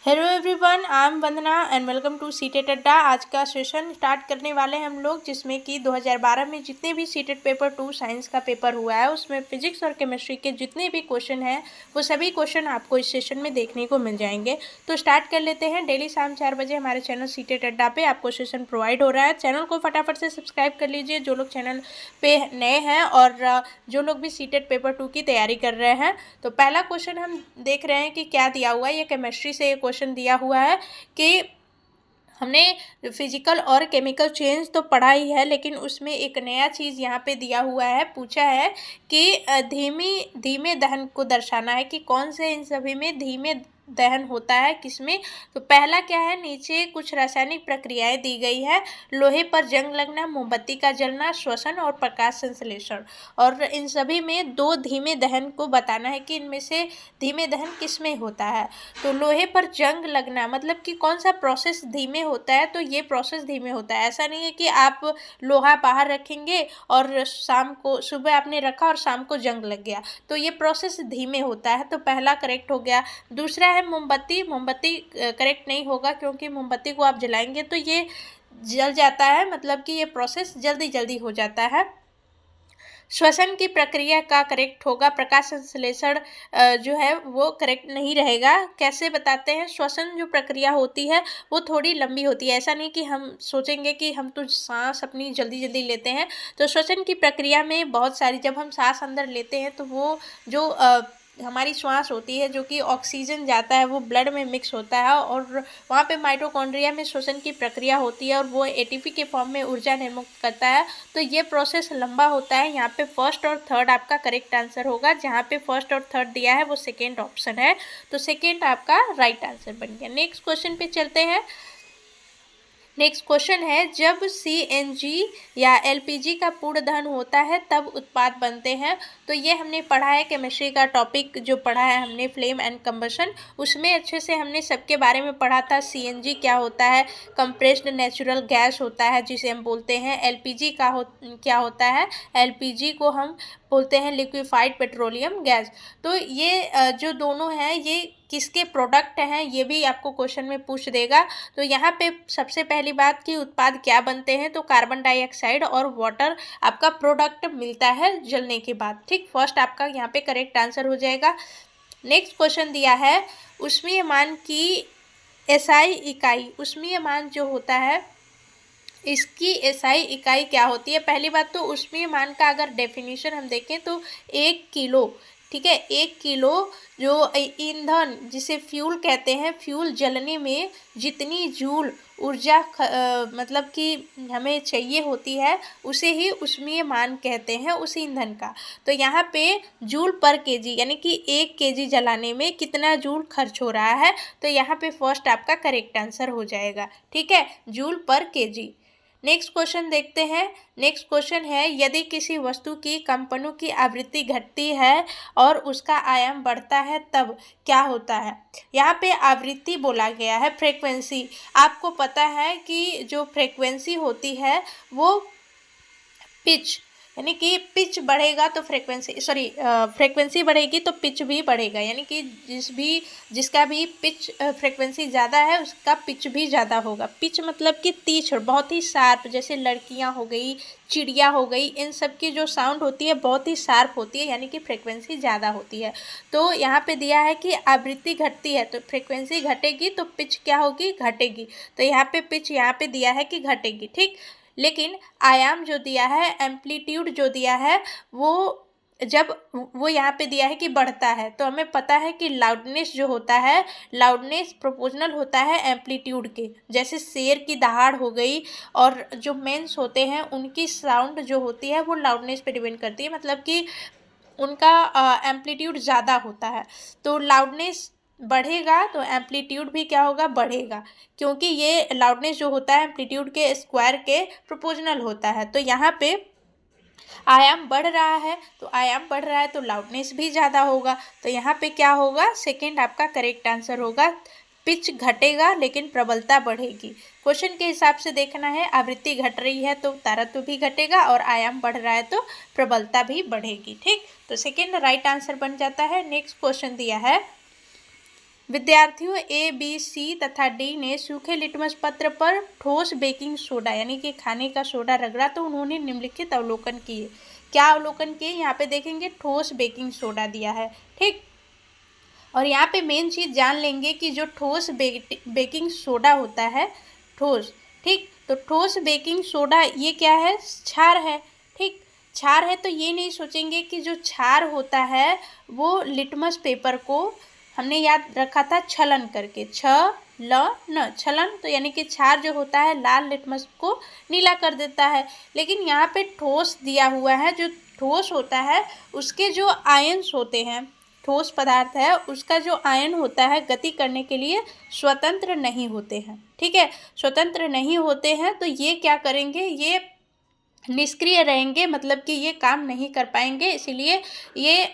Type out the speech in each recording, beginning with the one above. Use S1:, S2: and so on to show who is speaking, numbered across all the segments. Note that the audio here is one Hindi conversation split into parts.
S1: Hello everyone, I am Vandana and welcome to CTET Adda. आज का सेशन स्टार्ट करने वाले हैं हम लोग, जिसमें कि 2012 में जितने भी सीटेट पेपर 2 साइंस का पेपर हुआ है उसमें फिजिक्स और केमिस्ट्री के जितने भी क्वेश्चन हैं वो सभी क्वेश्चन आपको इस सेशन में देखने को मिल जाएंगे। तो स्टार्ट कर लेते हैं। डेली शाम 4 बजे हमारे चैनल सीटेट अड्डा पे आपको सेशन प्रोवाइड हो रहा है। चैनल को फटाफट से सब्सक्राइब कर लीजिए जो लोग चैनल पे नए हैं और जो लोग भी सीटेट पेपर 2 की तैयारी कर रहे हैं। तो पहला क्वेश्चन हम देख रहे हैं कि क्या दिया हुआ है। ये केमिस्ट्री से क्वेश्चन दिया हुआ है कि हमने फिजिकल और केमिकल चेंज तो पढ़ा ही है, लेकिन उसमें एक नया चीज़ यहाँ पे दिया हुआ है। पूछा है कि धीमे दहन को दर्शाना है कि कौन से इन सभी में धीमे दहन होता है, किसमें। तो पहला क्या है, नीचे कुछ रासायनिक प्रक्रियाएं दी गई है। लोहे पर जंग लगना, मोमबत्ती का जलना, श्वसन और प्रकाश संश्लेषण। और इन सभी में दो धीमे दहन को बताना है कि इनमें से धीमे दहन किसमें होता है। तो लोहे पर जंग लगना मतलब कि कौन सा प्रोसेस धीमे होता है, तो ये प्रोसेस धीमे होता है। ऐसा नहीं है कि आप लोहा बाहर रखेंगे और शाम को सुबह आपने रखा और शाम को जंग लग गया, तो ये प्रोसेस धीमे होता है। तो पहला करेक्ट हो गया। दूसरा है मोमबत्ती। मोमबत्ती करेक्ट नहीं होगा, क्योंकि मोमबत्ती को आप जलाएंगे तो ये जल जाता है, मतलब कि ये प्रोसेस जल्दी जल्दी हो जाता है। श्वसन की प्रक्रिया का करेक्ट होगा। प्रकाश संश्लेषण जो है वो करेक्ट नहीं रहेगा। कैसे बताते हैं, श्वसन जो प्रक्रिया होती है वो थोड़ी लंबी होती है। ऐसा नहीं कि हम सोचेंगे कि हम तो सांस अपनी जल्दी जल्दी लेते हैं। तो श्वसन की प्रक्रिया में बहुत सारी, जब हम सांस अंदर लेते हैं तो वो जो हमारी श्वास होती है, जो कि ऑक्सीजन जाता है वो ब्लड में मिक्स होता है और वहाँ पे माइटोकॉन्ड्रिया में श्वसन की प्रक्रिया होती है और वो एटीपी के फॉर्म में ऊर्जा निर्मुक्त करता है। तो ये प्रोसेस लंबा होता है। यहाँ पे फर्स्ट और थर्ड आपका करेक्ट आंसर होगा। जहाँ पे फर्स्ट और थर्ड दिया है वो सेकेंड ऑप्शन है, तो सेकेंड आपका राइट आंसर बन गया। नेक्स्ट क्वेश्चन पे चलते हैं। नेक्स्ट क्वेश्चन है, जब सीएनजी या एलपीजी का पूर्ण दहन होता है तब उत्पाद बनते हैं। तो ये हमने पढ़ा है, केमिस्ट्री का टॉपिक जो पढ़ा है हमने फ्लेम एंड कंबशन, उसमें अच्छे से हमने सबके बारे में पढ़ा था। सीएनजी क्या होता है, कंप्रेस्ड नेचुरल गैस होता है जिसे हम बोलते हैं। एलपीजी क्या होता है, एलपीजी को हम बोलते हैं लिक्विफाइड पेट्रोलियम गैस। तो ये जो दोनों हैं ये किसके प्रोडक्ट हैं, ये भी आपको क्वेश्चन में पूछ देगा। तो यहाँ पे सबसे पहली बात कि उत्पाद क्या बनते हैं, तो कार्बन डाइऑक्साइड और वाटर आपका प्रोडक्ट मिलता है जलने के बाद। ठीक, फर्स्ट आपका यहाँ पे करेक्ट आंसर हो जाएगा। नेक्स्ट क्वेश्चन दिया है, ऊष्मीयमान की एसआई इकाई। ऊष्मीयमान जो होता है इसकी एसआई इकाई क्या होती है। पहली बात तो ऊष्मीयमान का अगर डेफिनेशन हम देखें तो 1 किलो, ठीक है, 1 किलो जो ईंधन जिसे फ्यूल कहते हैं, फ्यूल जलने में जितनी जूल ऊर्जा मतलब कि हमें चाहिए होती है उसे ही ऊष्मीयमान कहते हैं, उस ईंधन का। तो यहाँ पे जूल पर केजी यानी कि 1 केजी जलाने में कितना जूल खर्च हो रहा है, तो यहाँ पे फर्स्ट आपका करेक्ट आंसर हो जाएगा। ठीक है, जूल पर केजी। नेक्स्ट क्वेश्चन देखते हैं। नेक्स्ट क्वेश्चन है, यदि किसी वस्तु की कंपनों की आवृत्ति घटती है और उसका आयाम बढ़ता है तब क्या होता है। यहाँ पे आवृत्ति बोला गया है, फ्रीक्वेंसी। आपको पता है कि जो फ्रीक्वेंसी होती है वो पिच, यानी कि पिच बढ़ेगा तो फ्रीक्वेंसी बढ़ेगी तो पिच भी बढ़ेगा। यानी कि जिसका भी पिच फ्रीक्वेंसी ज़्यादा है उसका पिच भी ज़्यादा होगा। पिच मतलब कि तीक्ष्ण, बहुत ही शार्प, जैसे लड़कियां हो गई, चिड़िया हो गई, इन सब की जो साउंड होती है बहुत ही शार्प होती है, यानी कि फ्रीक्वेंसी ज़्यादा होती है। तो यहाँ पे दिया है कि आवृत्ति घटती है तो फ्रीक्वेंसी घटेगी तो पिच क्या होगी, घटेगी। तो यहाँ पे पिच यहाँ पे दिया है कि घटेगी। ठीक, लेकिन आयाम जो दिया है, एम्पलीट्यूड जो दिया है, वो यहाँ पे दिया है कि बढ़ता है। तो हमें पता है कि लाउडनेस जो होता है, लाउडनेस प्रोपोर्शनल होता है एम्पलीट्यूड के। जैसे शेर की दहाड़ हो गई और जो मेंस होते हैं उनकी साउंड जो होती है वो लाउडनेस पे डिपेंड करती है, मतलब कि उनका एम्पलीट्यूड ज़्यादा होता है। तो लाउडनेस बढ़ेगा तो एम्पलीट्यूड भी क्या होगा, बढ़ेगा, क्योंकि ये लाउडनेस जो होता है एम्पलीट्यूड के स्क्वायर के प्रोपोर्शनल होता है। तो यहाँ पे आयाम बढ़ रहा है, तो आयाम बढ़ रहा है तो लाउडनेस भी ज़्यादा होगा। तो यहाँ पे क्या होगा, सेकेंड आपका करेक्ट आंसर होगा। पिच घटेगा लेकिन प्रबलता बढ़ेगी। क्वेश्चन के हिसाब से देखना है, आवृत्ति घट रही है तो तारत्व भी घटेगा और आयाम बढ़ रहा है तो प्रबलता भी बढ़ेगी। ठीक, तो सेकेंड राइट आंसर बन जाता है। नेक्स्ट क्वेश्चन दिया है, विद्यार्थियों ए, बी, सी तथा डी ने सूखे लिटमस पत्र पर ठोस बेकिंग सोडा यानी कि खाने का सोडा रगड़ा तो उन्होंने निम्नलिखित अवलोकन किए। क्या अवलोकन किए? यहाँ पे देखेंगे ठोस बेकिंग सोडा दिया है, ठीक। और यहाँ पे मेन चीज़ जान लेंगे कि जो ठोस बेकिंग सोडा होता है, ठोस, ठीक, तो ठोस बेकिंग सोडा ये क्या है? क्षार है, ठीक। क्षार है तो ये नहीं सोचेंगे कि जो क्षार होता है वो लिटमस पेपर को हमने याद रखा था छलन करके, छलन, तो यानी कि क्षार जो होता है लाल लिटमस को नीला कर देता है। लेकिन यहाँ पे ठोस दिया हुआ है, जो ठोस होता है उसके जो आयंस होते हैं, ठोस पदार्थ है उसका जो आयन होता है गति करने के लिए स्वतंत्र नहीं होते हैं, ठीक है, स्वतंत्र नहीं होते हैं। तो ये क्या करेंगे? ये निष्क्रिय रहेंगे, मतलब कि ये काम नहीं कर पाएंगे, इसीलिए ये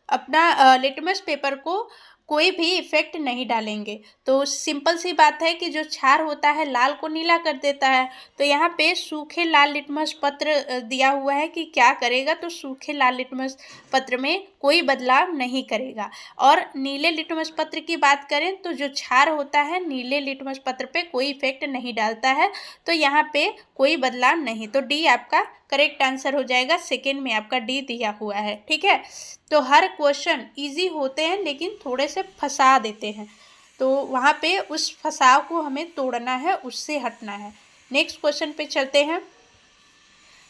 S1: अपना लिटमस पेपर को कोई भी इफेक्ट नहीं डालेंगे। तो सिंपल सी बात है कि जो क्षार होता है लाल को नीला कर देता है। तो यहाँ पे सूखे लाल लिटमस पत्र दिया हुआ है कि क्या करेगा, तो सूखे लाल लिटमस पत्र में कोई बदलाव नहीं करेगा। और नीले लिटमस पत्र की बात करें तो जो क्षार होता है नीले लिटमस पत्र पे कोई इफेक्ट नहीं डालता है, तो यहाँ पे कोई बदलाव नहीं। तो डी आपका करेक्ट आंसर हो जाएगा, सेकेंड में आपका डी दिया हुआ है, ठीक है। तो हर क्वेश्चन इजी होते हैं लेकिन थोड़े से फंसा देते हैं, तो वहाँ पे उस फंसाव को हमें तोड़ना है, उससे हटना है। नेक्स्ट क्वेश्चन पे चलते हैं।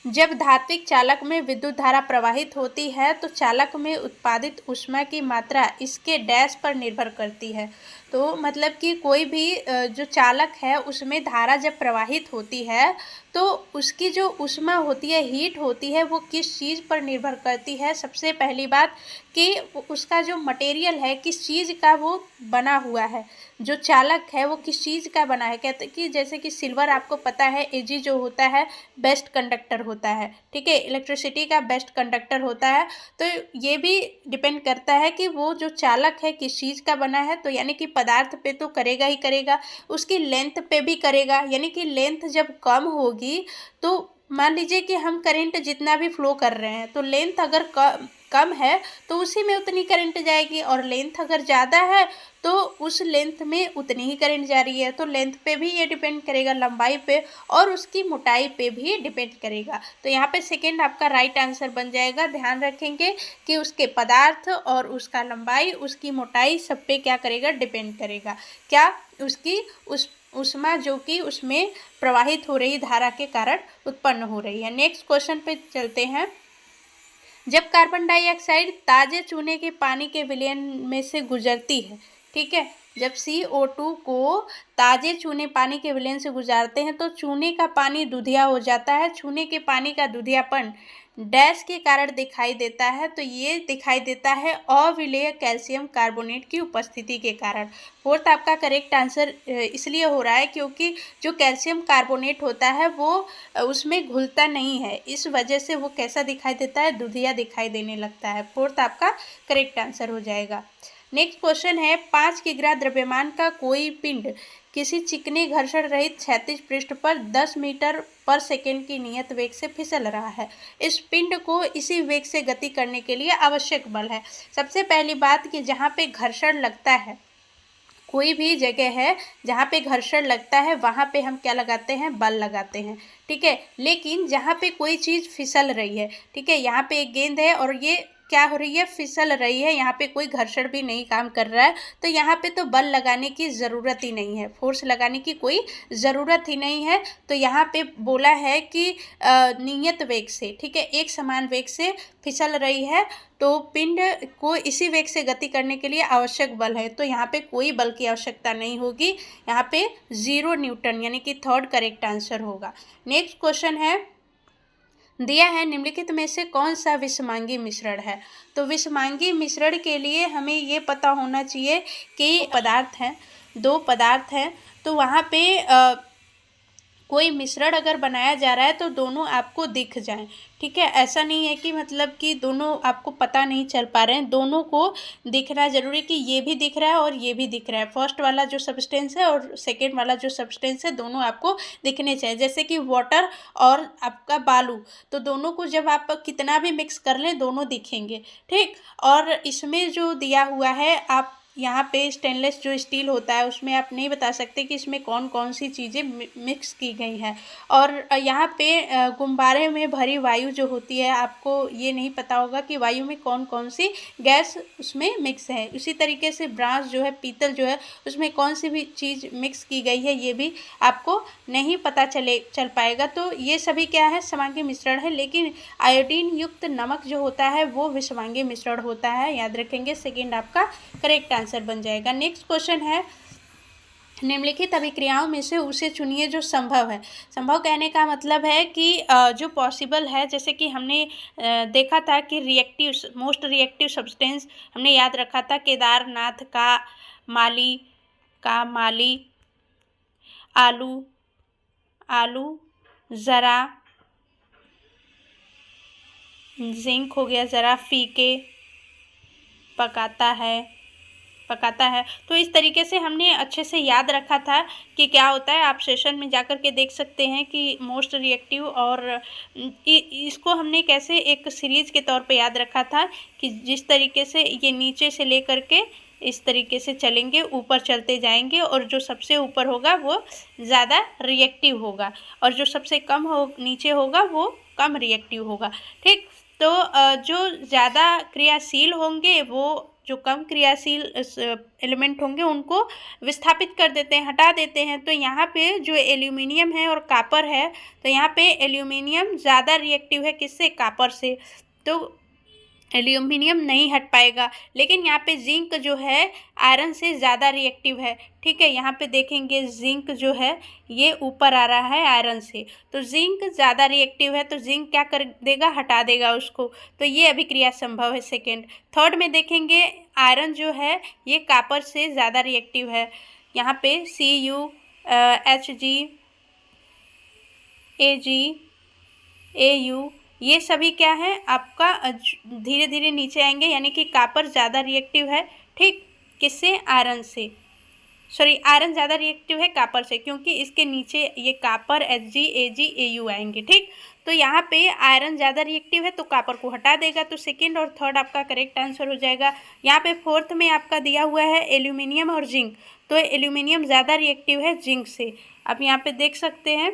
S1: जब धात्विक चालक में विद्युत धारा प्रवाहित होती है तो चालक में उत्पादित ऊष्मा की मात्रा इसके डैश पर निर्भर करती है। तो मतलब कि कोई भी जो चालक है उसमें धारा जब प्रवाहित होती है तो उसकी जो ऊष्मा होती है, हीट होती है, वो किस चीज़ पर निर्भर करती है। सबसे पहली बात कि उसका जो मटेरियल है किस चीज़ का वो बना हुआ है, जो चालक है वो किस चीज़ का बना है। कहते कि जैसे कि सिल्वर आपको पता है Ag जो होता है बेस्ट कंडक्टर होता है, ठीक है, इलेक्ट्रिसिटी का बेस्ट कंडक्टर होता है। तो ये भी डिपेंड करता है कि वो जो चालक है किस चीज़ का बना है, तो यानी कि पदार्थ पे तो करेगा ही करेगा, उसकी लेंथ पे भी करेगा। यानी कि लेंथ जब कम होगी तो मान लीजिए कि हम करंट जितना भी फ्लो कर रहे हैं तो लेंथ अगर कम है तो उसी में उतनी करंट जाएगी, और लेंथ अगर ज़्यादा है तो उस लेंथ में उतनी ही करंट जा रही है। तो लेंथ पे भी ये डिपेंड करेगा, लंबाई पे और उसकी मोटाई पे भी डिपेंड करेगा। तो यहाँ पे सेकेंड आपका राइट आंसर बन जाएगा। ध्यान रखेंगे कि उसके पदार्थ और उसका लंबाई, उसकी मोटाई सब पे क्या करेगा? डिपेंड करेगा। क्या? उसकी ऊष्मा जो कि उसमें प्रवाहित हो रही धारा के कारण उत्पन्न हो रही है। नेक्स्ट क्वेश्चन पे चलते हैं। जब कार्बन डाइऑक्साइड ताजे चूने के पानी के विलयन में से गुजरती है, ठीक है, जब CO2 को ताजे चूने पानी के विलयन से गुजारते हैं तो चूने का पानी दूधिया हो जाता है। चूने के पानी का दूधियापन डैश के कारण दिखाई देता है, तो ये दिखाई देता है अविलेय कैल्शियम कार्बोनेट की उपस्थिति के कारण। फोर्थ आपका करेक्ट आंसर इसलिए हो रहा है क्योंकि जो कैल्शियम कार्बोनेट होता है वो उसमें घुलता नहीं है, इस वजह से वो कैसा दिखाई देता है? दूधिया दिखाई देने लगता है। फोर्थ आपका करेक्ट आंसर हो जाएगा। नेक्स्ट क्वेश्चन है, 5 किग्रा द्रव्यमान का कोई पिंड किसी चिकने घर्षण रहित क्षैतिज पृष्ठ पर 10 मीटर पर सेकेंड की नियत वेग से फिसल रहा है। इस पिंड को इसी वेग से गति करने के लिए आवश्यक बल है। सबसे पहली बात कि जहाँ पे घर्षण लगता है, कोई भी जगह है जहाँ पे घर्षण लगता है वहाँ पे हम क्या लगाते हैं? बल लगाते हैं, ठीक है। लेकिन जहाँ पे कोई चीज़ फिसल रही है, ठीक है, यहाँ पे एक गेंद है और ये क्या हो रही है? फिसल रही है, यहाँ पे कोई घर्षण भी नहीं काम कर रहा है, तो यहाँ पे तो बल लगाने की ज़रूरत ही नहीं है, फोर्स लगाने की कोई ज़रूरत ही नहीं है। तो यहाँ पे बोला है कि नियत वेग से, ठीक है, एक समान वेग से फिसल रही है, तो पिंड को इसी वेग से गति करने के लिए आवश्यक बल है। तो यहाँ पे कोई बल की आवश्यकता नहीं होगी, यहाँ पे 0 न्यूटन यानी कि थर्ड करेक्ट आंसर होगा। नेक्स्ट क्वेश्चन है, दिया है निम्नलिखित में से कौन सा विषमांगी मिश्रण है। तो विषमांगी मिश्रण के लिए हमें ये पता होना चाहिए कि पदार्थ हैं, 2 पदार्थ हैं, तो वहाँ पे कोई मिश्रण अगर बनाया जा रहा है तो दोनों आपको दिख जाएं, ठीक है। ऐसा नहीं है कि मतलब कि दोनों आपको पता नहीं चल पा रहे हैं, दोनों को दिखना जरूरी कि ये भी दिख रहा है और ये भी दिख रहा है। फर्स्ट वाला जो सब्सटेंस है और सेकेंड वाला जो सब्सटेंस है दोनों आपको दिखने चाहिए। जैसे कि वाटर और आपका बालू, तो दोनों को जब आप कितना भी मिक्स कर लें दोनों दिखेंगे, ठीक। और इसमें जो दिया हुआ है, आप यहाँ पे स्टेनलेस जो स्टील होता है उसमें आप नहीं बता सकते कि इसमें कौन कौन सी चीज़ें मिक्स की गई हैं। और यहाँ पे गुब्बारे में भरी वायु जो होती है, आपको ये नहीं पता होगा कि वायु में कौन कौन सी गैस उसमें मिक्स है। उसी तरीके से ब्रास जो है, पीतल जो है, उसमें कौन सी भी चीज़ मिक्स की गई है ये भी आपको नहीं पता चल पाएगा। तो ये सभी क्या है, समांगी मिश्रण है। लेकिन आयोडीन युक्त नमक जो होता है वो विषमांगी मिश्रण होता है, याद रखेंगे। सेकेंड आपका करेक्ट आंसर बन जाएगा। नेक्स्ट क्वेश्चन है, निम्नलिखित अभिक्रियाओं में से उसे चुनिए जो संभव है। संभव कहने का मतलब है कि जो पॉसिबल है, जैसे कि हमने देखा था कि रिएक्टिव, मोस्ट रिएक्टिव सब्सटेंस हमने याद रखा था, केदारनाथ का माली, आलू ज़रा, जिंक हो गया, ज़रा फीके, पकाता है। तो इस तरीके से हमने अच्छे से याद रखा था कि क्या होता है। आप सेशन में जाकर के देख सकते हैं कि मोस्ट रिएक्टिव, और इसको हमने कैसे एक सीरीज के तौर पे याद रखा था कि जिस तरीके से ये नीचे से लेकर के इस तरीके से चलेंगे, ऊपर चलते जाएंगे, और जो सबसे ऊपर होगा वो ज़्यादा रिएक्टिव होगा, और जो सबसे कम नीचे होगा वो कम रिएक्टिव होगा। ठीक, तो जो ज़्यादा क्रियाशील होंगे वो जो कम क्रियाशील एलिमेंट होंगे उनको विस्थापित कर देते हैं, हटा देते हैं। तो यहाँ पे जो एल्यूमिनियम है और कॉपर है, तो यहाँ पे एल्यूमिनियम ज़्यादा रिएक्टिव है, किससे? कॉपर से। तो एल्यूमिनियम नहीं हट पाएगा। लेकिन यहाँ पे जिंक जो है आयरन से ज़्यादा रिएक्टिव है। ठीक है, यहाँ पे देखेंगे जिंक जो है ये ऊपर आ रहा है आयरन से, तो जिंक ज़्यादा रिएक्टिव है, तो जिंक क्या कर देगा? हटा देगा उसको। तो ये अभिक्रिया संभव है, सेकेंड। थर्ड में देखेंगे आयरन जो है ये कॉपर से ज़्यादा रिएक्टिव है। यहाँ पे Cu, Hg, Ag, Au, ये सभी क्या है आपका धीरे धीरे नीचे आएंगे, यानी कि कॉपर ज़्यादा रिएक्टिव है। ठीक, किससे? आयरन से। सॉरी, आयरन ज़्यादा रिएक्टिव है कॉपर से, क्योंकि इसके नीचे ये कॉपर, Hg, Ag, Au आएंगे। ठीक, तो यहाँ पे आयरन ज़्यादा रिएक्टिव है तो कॉपर को हटा देगा। तो सेकेंड और थर्ड आपका करेक्ट आंसर हो जाएगा। यहाँ पे फोर्थ में आपका दिया हुआ है एल्यूमिनियम और जिंक, तो एल्यूमिनियम ज़्यादा रिएक्टिव है जिंक से। आप यहाँ पे देख सकते हैं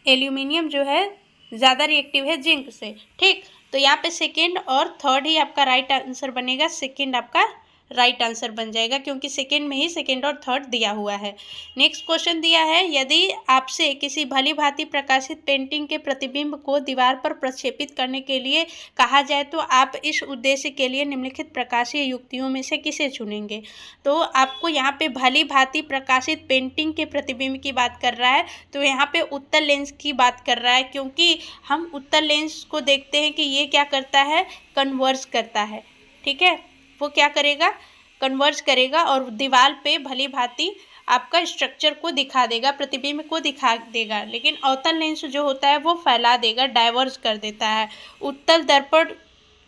S1: एल्यूमिनियम जो है ज़्यादा रिएक्टिव है जिंक से। ठीक, तो यहाँ पे सेकेंड और थर्ड ही आपका राइट आंसर बनेगा। सेकेंड आपका राइट आंसर बन जाएगा, क्योंकि सेकेंड में ही सेकेंड और थर्ड दिया हुआ है। नेक्स्ट क्वेश्चन दिया है, यदि आपसे किसी भली भांति प्रकाशित पेंटिंग के प्रतिबिंब को दीवार पर प्रक्षेपित करने के लिए कहा जाए तो आप इस उद्देश्य के लिए निम्नलिखित प्रकाशीय युक्तियों में से किसे चुनेंगे? तो आपको यहाँ पे भली भांति प्रकाशित पेंटिंग के प्रतिबिंब की बात कर रहा है, तो यहाँ पे उत्तल लेंस की बात कर रहा है, क्योंकि हम उत्तल लेंस को देखते हैं कि ये क्या करता है? कन्वर्ज करता है। ठीक है, वो क्या करेगा? कन्वर्ज करेगा, और दीवार पे भली भांति आपका स्ट्रक्चर को दिखा देगा, प्रतिबिंब को दिखा देगा। लेकिन अवतल लेंस जो होता है वो फैला देगा, डाइवर्ज कर देता है। उत्तल दर्पण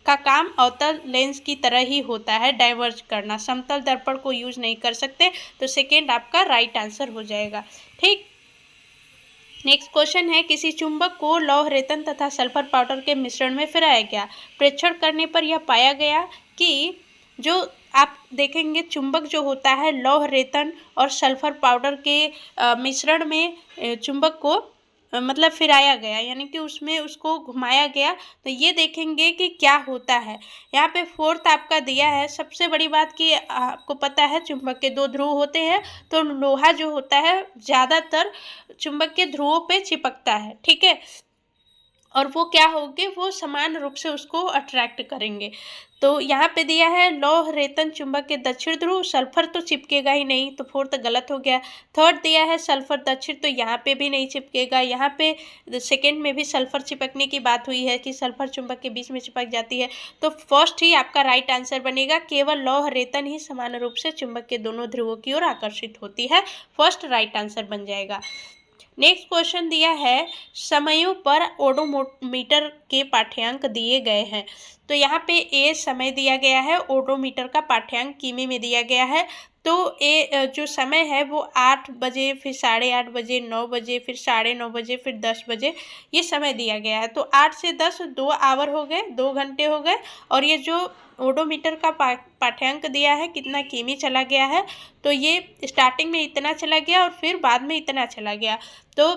S1: का काम अवतल लेंस की तरह ही होता है, डाइवर्ज करना। समतल दर्पण को यूज नहीं कर सकते, तो सेकेंड आपका राइट आंसर हो जाएगा। ठीक, नेक्स्ट क्वेश्चन है, किसी चुंबक को लौह रेतन तथा सल्फर पाउडर के मिश्रण में फिराया गया। प्रेक्षण करने पर यह पाया गया कि जो आप देखेंगे चुंबक जो होता है लौह रेतन और सल्फर पाउडर के मिश्रण में चुंबक को मतलब फिराया गया, यानी कि उसमें उसको घुमाया गया। तो ये देखेंगे कि क्या होता है। यहाँ पे फोर्थ आपका दिया है। सबसे बड़ी बात कि आपको पता है चुंबक के दो ध्रुव होते हैं, तो लोहा जो होता है ज़्यादातर चुंबक के ध्रुवों पे चिपकता है। ठीक है, और वो क्या होंगे? वो समान रूप से उसको अट्रैक्ट करेंगे। तो यहाँ पे दिया है लौह रेतन चुंबक के दक्षिण ध्रुव, सल्फर तो चिपकेगा ही नहीं, तो फोर्थ गलत हो गया। थर्ड दिया है सल्फर दक्षिण, तो यहाँ पे भी नहीं चिपकेगा। यहाँ पे सेकेंड में भी सल्फर चिपकने की बात हुई है कि सल्फर चुंबक के बीच में चिपक जाती है, तो फर्स्ट ही आपका राइट आंसर बनेगा। केवल लौह रेतन ही समान रूप से चुंबक के दोनों ध्रुवों की ओर आकर्षित होती है, फर्स्ट राइट आंसर बन जाएगा। नेक्स्ट क्वेश्चन दिया है, समयों पर ओडोमीटर के पाठ्यांक दिए गए हैं। तो यहाँ पे ए समय दिया गया है, ओडोमीटर का पाठ्यांक किमी में दिया गया है। तो ये जो समय है वो 8 बजे, फिर 8:30 बजे, 9 बजे, फिर 9:30 बजे, फिर 10 बजे ये समय दिया गया है। तो 8 से 10 2 आवर हो गए, 2 घंटे हो गए। और ये जो ओडोमीटर का पाठ्यांक दिया है कितना किमी चला गया है, तो ये स्टार्टिंग में इतना चला गया और फिर बाद में इतना चला गया। तो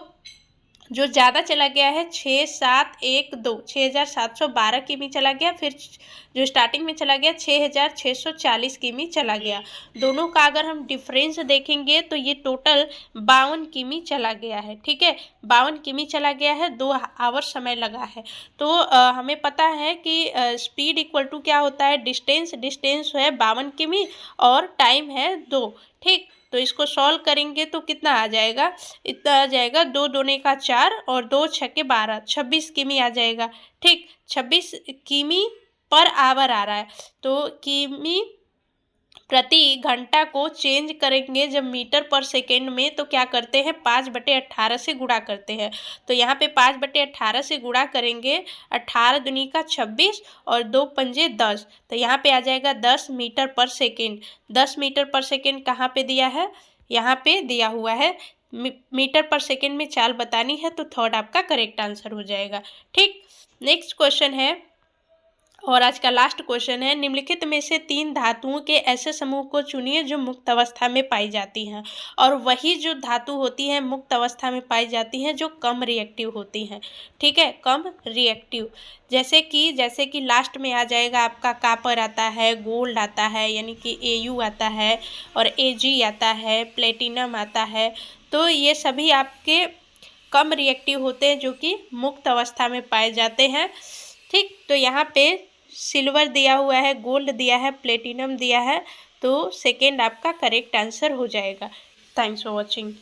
S1: जो ज़्यादा चला गया है 6712 6712 किमी चला गया। फिर जो स्टार्टिंग में चला गया 6640 किमी चला गया। दोनों का अगर हम डिफरेंस देखेंगे तो ये टोटल 52 किमी चला गया है। ठीक है, 52 किमी चला गया है, 2 आवर समय लगा है। तो हमें पता है कि स्पीड इक्वल टू क्या होता है, डिस्टेंस है 52 किमी और टाइम है 2। ठीक, तो इसको सॉल्व करेंगे तो कितना आ जाएगा, इतना आ जाएगा 2 दूनी का 4 और 2 छक्के 12, 26 किमी आ जाएगा। ठीक, 26 किमी पर आवर आ रहा है। तो किमी प्रति घंटा को चेंज करेंगे जब मीटर पर सेकेंड में, तो क्या करते हैं 5/18 से गुणा करते हैं। तो यहाँ पे 5/18 से गुणा करेंगे, 18 दूनी का 26 और 2 पंजे 10, तो यहाँ पे आ जाएगा 10 मीटर पर सेकेंड। 10 मीटर पर सेकेंड कहाँ पे दिया है, यहाँ पे दिया हुआ है। मीटर पर सेकेंड में चाल बतानी है तो थर्ड आपका करेक्ट आंसर हो जाएगा। ठीक, नेक्स्ट क्वेश्चन है और आज का लास्ट क्वेश्चन है, निम्नलिखित में से 3 धातुओं के ऐसे समूह को चुनिए जो मुक्त अवस्था में पाई जाती हैं। और वही जो धातु होती है मुक्त अवस्था में पाई जाती हैं जो कम रिएक्टिव होती हैं। ठीक है, कम रिएक्टिव, जैसे कि लास्ट में आ जाएगा आपका कॉपर आता है, गोल्ड आता है यानी कि Au आता है और Ag आता है, प्लेटिनम आता है। तो ये सभी आपके कम रिएक्टिव होते हैं जो कि मुक्त अवस्था में पाए जाते हैं। ठीक, तो यहाँ पे सिल्वर दिया हुआ है, गोल्ड दिया है, प्लेटिनम दिया है, तो सेकेंड आपका करेक्ट आंसर हो जाएगा। Thanks for watching.